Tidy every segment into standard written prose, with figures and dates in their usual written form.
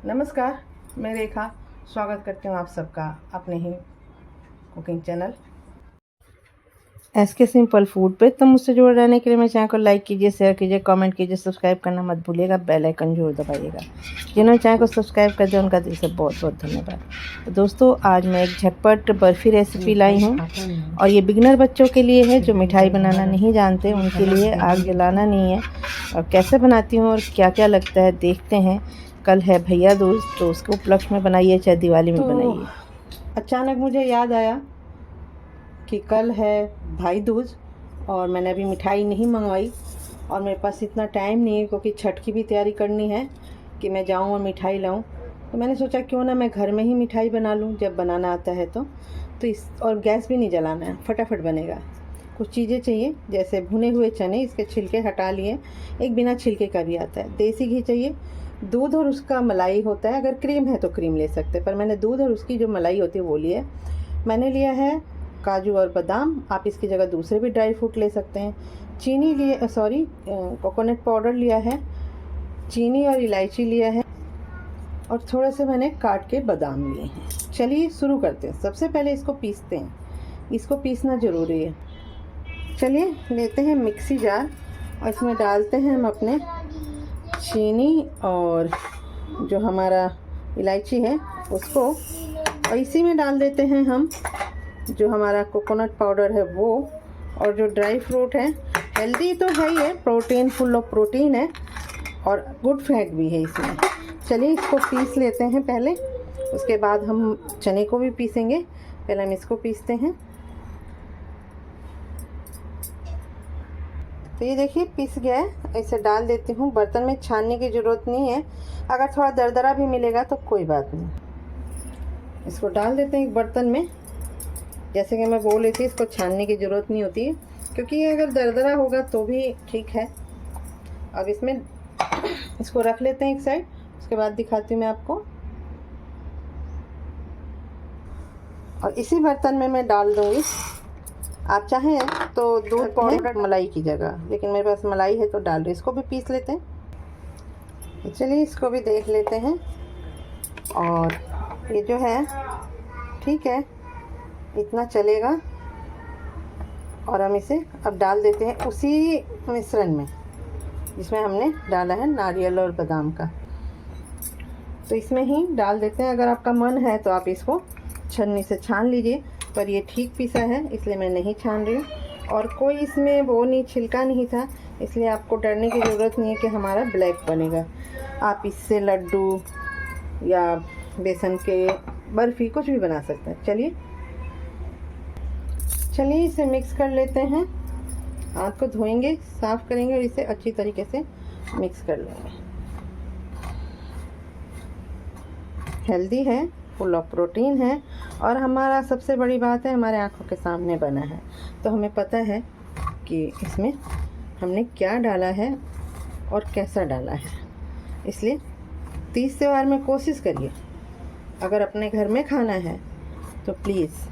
नमस्कार, मैं रेखा स्वागत करती हूँ आप सबका अपने ही cooking channel SK simple food पे। तो मुझसे जुड़े रहने के लिए मेरे चैनल को लाइक कीजिए, शेयर कीजिए, कमेंट कीजिए, सब्सक्राइब करना मत भूलिएगा, बेल आइकन जरूर दबाइएगा। जिन्होंने चैनल को सब्सक्राइब कर दिया उनका दिल से बहुत बहुत धन्यवाद। तो दोस्तों, आज मैं एक झटपट बर्फ़ी रेसिपी लाई हूँ और ये बिगनर बच्चों के लिए है जो मिठाई बनाना नहीं जानते, उनके लिए आग जलाना नहीं है। और कैसे बनाती हूँ और क्या क्या लगता है देखते हैं। कल है भैया दूज, तो उसके उपलक्ष्य में बनाइए चाहे दिवाली में बनाइए। अचानक मुझे याद आया कि कल है भाई दूज और मैंने अभी मिठाई नहीं मंगवाई और मेरे पास इतना टाइम नहीं है क्योंकि छठ की भी तैयारी करनी है कि मैं जाऊँ और मिठाई लाऊं। तो मैंने सोचा क्यों ना मैं घर में ही मिठाई बना लूं जब बनाना आता है तो इस और गैस भी नहीं जलाना है, फटाफट बनेगा। कुछ चीज़ें चाहिए जैसे भुने हुए चने, इसके छिलके हटा लिए, एक बिना छिलके का भी आता है। देसी घी चाहिए, दूध और उसका मलाई होता है, अगर क्रीम है तो क्रीम ले सकते हैं, पर मैंने दूध और उसकी जो मलाई होती है वो ली है। मैंने लिया है काजू और बादाम, आप इसकी जगह दूसरे भी ड्राई फ्रूट ले सकते हैं। चीनी लिए कोकोनट पाउडर लिया है, चीनी और इलायची लिया है और थोड़े से मैंने काट के बादाम लिए हैं। चलिए शुरू करते हैं। सबसे पहले इसको पीसते हैं, इसको पीसना ज़रूरी है। चलिए लेते हैं मिक्सी जार और इसमें डालते हैं हम अपने चीनी और जो हमारा इलायची है उसको, और इसी में डाल देते हैं हम जो हमारा कोकोनट पाउडर है वो, और जो ड्राई फ्रूट है। हेल्दी तो है ही है, प्रोटीन, फुल ऑफ प्रोटीन है और गुड फैट भी है इसमें। चलिए इसको पीस लेते हैं पहले, उसके बाद हम चने को भी पीसेंगे। पहले हम इसको पीसते हैं। तो ये देखिए पीस गया है। इसे डाल देती हूँ बर्तन में, छानने की ज़रूरत नहीं है, अगर थोड़ा दरदरा भी मिलेगा तो कोई बात नहीं। इसको डाल देते हैं एक बर्तन में। जैसे कि मैं बोल रही थी, इसको छानने की ज़रूरत नहीं होती है क्योंकि ये अगर दरदरा होगा तो भी ठीक है। अब इसमें इसको रख लेते हैं एक साइड, उसके बाद दिखाती हूँ मैं आपको। और इसी बर्तन में मैं डाल दूँगी, आप चाहें तो दूध पाउडर मलाई की जगह, लेकिन मेरे पास मलाई है तो डाल रही। इसको भी पीस लेते हैं। चलिए इसको भी देख लेते हैं। और ये जो है ठीक है, इतना चलेगा। और हम इसे अब डाल देते हैं उसी मिश्रण में जिसमें हमने डाला है नारियल और बादाम का। तो इसमें ही डाल देते हैं। अगर आपका मन है तो आप इसको छन्नी से छान लीजिए, पर ये ठीक पीसा है इसलिए मैं नहीं छान रही हूँ। और कोई इसमें वो नहीं, छिलका नहीं था, इसलिए आपको डरने की ज़रूरत नहीं है कि हमारा ब्लैक बनेगा। आप इससे लड्डू या बेसन के बर्फ़ी कुछ भी बना सकते हैं। चलिए इसे मिक्स कर लेते हैं। हाथ को धोएंगे, साफ़ करेंगे और इसे अच्छी तरीके से मिक्स कर लेंगे। हेल्दी है, फुल ऑफ प्रोटीन है और हमारा सबसे बड़ी बात है हमारे आंखों के सामने बना है, तो हमें पता है कि इसमें हमने क्या डाला है और कैसा डाला है। इसलिए तीज त्योहार में कोशिश करिए, अगर अपने घर में खाना है तो प्लीज़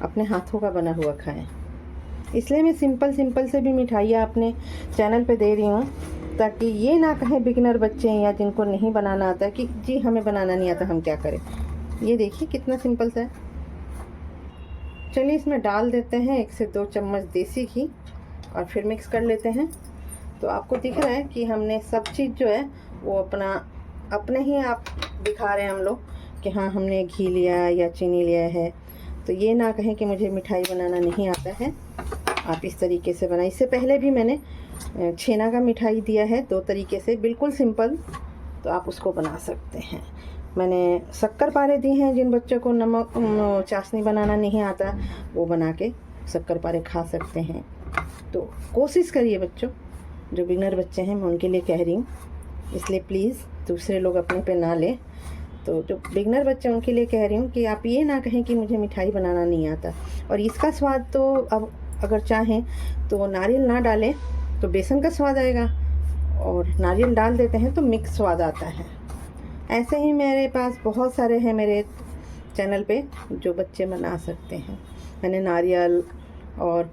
अपने हाथों का बना हुआ खाएं। इसलिए मैं सिंपल से भी मिठाइयाँ अपने चैनल पे दे रही हूँ, ताकि ये ना कहें बिगिनर बच्चे या जिनको नहीं बनाना आता कि जी हमें बनाना नहीं आता, हम क्या करें। ये देखिए कितना सिंपल सा है। चलिए इसमें डाल देते हैं 1 से 2 चम्मच देसी घी और फिर मिक्स कर लेते हैं। तो आपको दिख रहा है कि हमने सब चीज़ जो है वो अपने ही आप दिखा रहे हैं हम लोग कि हाँ हमने घी लिया या चीनी लिया है। तो ये ना कहें कि मुझे मिठाई बनाना नहीं आता है, आप इस तरीके से बनाएं। इससे पहले भी मैंने छेना का मिठाई दिया है 2 तरीके से, बिल्कुल सिंपल, तो आप उसको बना सकते हैं। मैंने शक्कर पारे दी हैं, जिन बच्चों को नमक चाशनी बनाना नहीं आता वो बना के शक्कर पारे खा सकते हैं। तो कोशिश करिए बच्चों, जो बिगनर बच्चे हैं मैं उनके लिए कह रही हूँ, इसलिए प्लीज़ दूसरे लोग अपने पे ना लें। तो जो बिगनर बच्चे उनके लिए कह रही हूँ कि आप ये ना कहें कि मुझे मिठाई बनाना नहीं आता। और इसका स्वाद तो अब अगर चाहें तो नारियल ना डालें तो बेसन का स्वाद आएगा, और नारियल डाल देते हैं तो मिक्स स्वाद आता है। ऐसे ही मेरे पास बहुत सारे हैं मेरे चैनल पे जो बच्चे बना सकते हैं। मैंने नारियल और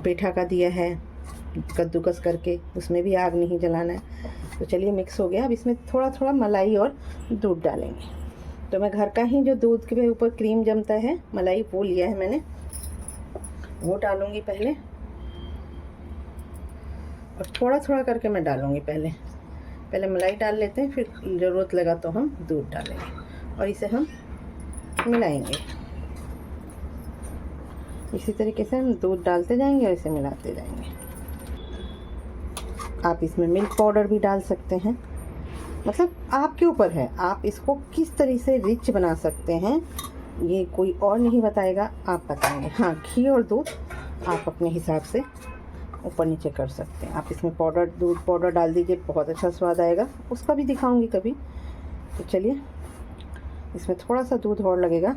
पेठा का दिया है कद्दूकस करके, उसमें भी आग नहीं जलाना है। तो चलिए मिक्स हो गया। अब इसमें थोड़ा थोड़ा मलाई और दूध डालेंगे। तो मैं घर का ही जो दूध के ऊपर क्रीम जमता है, मलाई वो लिया है मैंने, वो डालूंगी पहले, और थोड़ा थोड़ा करके मैं डालूंगी। पहले मलाई डाल लेते हैं, फिर ज़रूरत लगा तो हम दूध डालेंगे और इसे हम मिलाएंगे। इसी तरीके से हम दूध डालते जाएंगे और इसे मिलाते जाएंगे। आप इसमें मिल्क पाउडर भी डाल सकते हैं, मतलब आपके ऊपर है, आप इसको किस तरह से रिच बना सकते हैं ये कोई और नहीं बताएगा, आप बताएंगे। हाँ, घी और दूध आप अपने हिसाब से ऊपर नीचे कर सकते हैं। आप इसमें दूध पाउडर डाल दीजिए, बहुत अच्छा स्वाद आएगा, उसका भी दिखाऊंगी कभी। तो चलिए, इसमें थोड़ा सा दूध और लगेगा,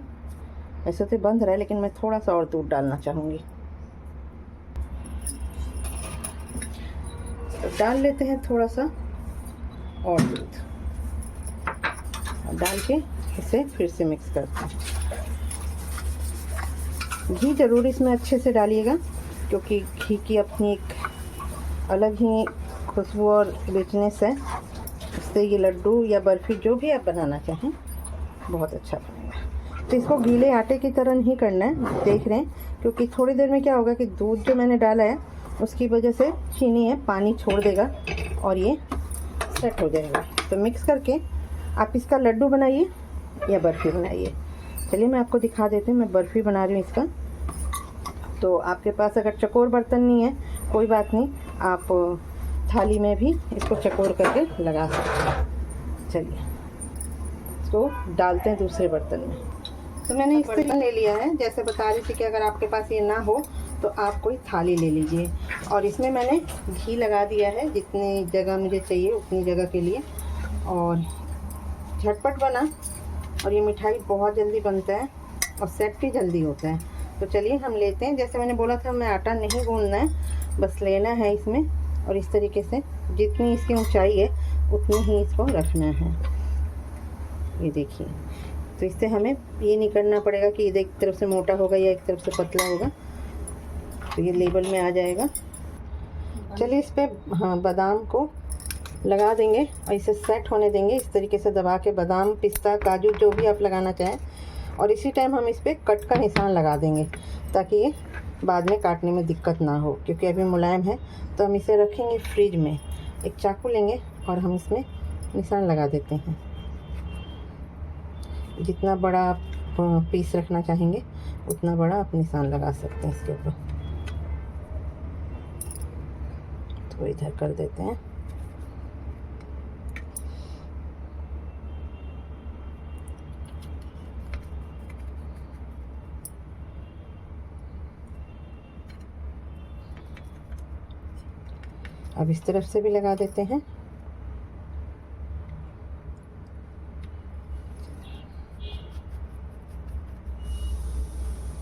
ऐसे तो बंद रहा है लेकिन मैं थोड़ा सा और दूध डालना चाहूँगी। तो डाल लेते हैं थोड़ा सा और दूध, डाल के इसे फिर से मिक्स करते हैं। घी ज़रूर इसमें अच्छे से डालिएगा, क्योंकि घी की अपनी एक अलग ही खुशबू और रिचनेस है। इससे ये लड्डू या बर्फ़ी जो भी आप बनाना चाहें बहुत अच्छा बनेगा। तो इसको गीले आटे की तरह नहीं करना है, देख रहे हैं, क्योंकि थोड़ी देर में क्या होगा कि दूध जो मैंने डाला है उसकी वजह से चीनी है पानी छोड़ देगा और ये सेट हो जाएगा। तो मिक्स करके आप इसका लड्डू बनाइए या बर्फ़ी बनाइए। चलिए मैं आपको दिखा देती हूँ, मैं बर्फ़ी बना रही हूँ इसका। तो आपके पास अगर चकोर बर्तन नहीं है कोई बात नहीं, आप थाली में भी इसको चकोर करके लगा सकते हैं। चलिए इसको डालते हैं दूसरे बर्तन में। तो मैंने इस बर्तन ले लिया है, जैसे बता रही थी कि अगर आपके पास ये ना हो तो आप कोई थाली ले लीजिए, और इसमें मैंने घी लगा दिया है जितनी जगह मुझे चाहिए उतनी जगह के लिए। और झटपट बना, और ये मिठाई बहुत जल्दी बनता है और सेट भी जल्दी होता है। तो चलिए हम लेते हैं। जैसे मैंने बोला था, मैं आटा नहीं गूंदना है, बस लेना है इसमें, और इस तरीके से जितनी इसकी ऊंचाई है उतनी ही इसको रखना है। ये देखिए, तो इससे हमें ये नहीं करना पड़ेगा कि एक तरफ से मोटा होगा या एक तरफ से पतला होगा, तो ये लेवल में आ जाएगा। चलिए इस पर हाँ बादाम को लगा देंगे और इसे सेट होने देंगे, इस तरीके से दबा के। बादाम, पिस्ता, काजू जो भी आप लगाना चाहें, और इसी टाइम हम इस पर कट का निशान लगा देंगे ताकि ये बाद में काटने में दिक्कत ना हो, क्योंकि अभी मुलायम है। तो हम इसे रखेंगे फ्रिज में। एक चाकू लेंगे और हम इसमें निशान लगा देते हैं। जितना बड़ा आप पीस रखना चाहेंगे उतना बड़ा आप निशान लगा सकते हैं इसके ऊपर। तो इधर कर देते हैं। अब इस तरफ से भी लगा देते हैं।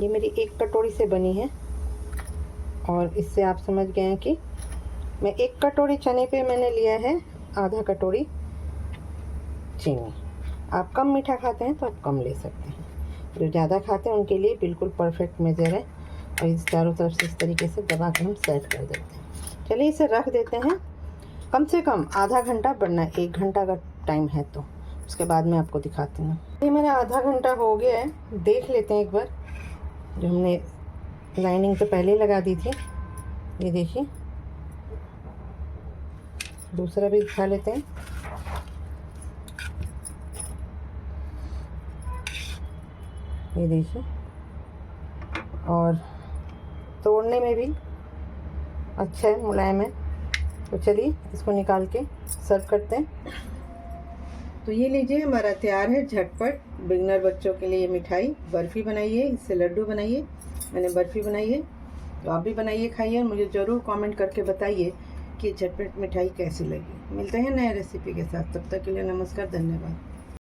ये मेरी एक कटोरी से बनी है, और इससे आप समझ गए हैं कि मैं एक कटोरी चने पे मैंने लिया है आधा कटोरी चीनी। आप कम मीठा खाते हैं तो आप कम ले सकते हैं, जो ज़्यादा खाते हैं उनके लिए बिल्कुल परफेक्ट मेजर है। और इस चारों तरफ से इस तरीके से दबा कर हम सेट कर देते हैं। चलिए इसे रख देते हैं, कम से कम आधा घंटा बनना है, 1 घंटा अगर टाइम है तो। उसके बाद मैं आपको दिखाती हूँ। ये मेरा आधा घंटा हो गया है, देख लेते हैं एक बार। जो हमने लाइनिंग तो पहले ही लगा दी थी, ये देखिए। दूसरा भी दिखा लेते हैं। ये देखिए, और तोड़ने में भी अच्छा है, मुलायम है। तो चलिए इसको निकाल के सर्व करते हैं। तो ये लीजिए, हमारा तैयार है झटपट बिगनर बच्चों के लिए मिठाई। बर्फ़ी बनाइए, इससे लड्डू बनाइए। मैंने बर्फ़ी बनाई है, तो आप भी बनाइए, खाइए, और मुझे ज़रूर कमेंट करके बताइए कि झटपट मिठाई कैसी लगी। मिलते हैं नए रेसिपी के साथ, तब तक के लिए नमस्कार, धन्यवाद।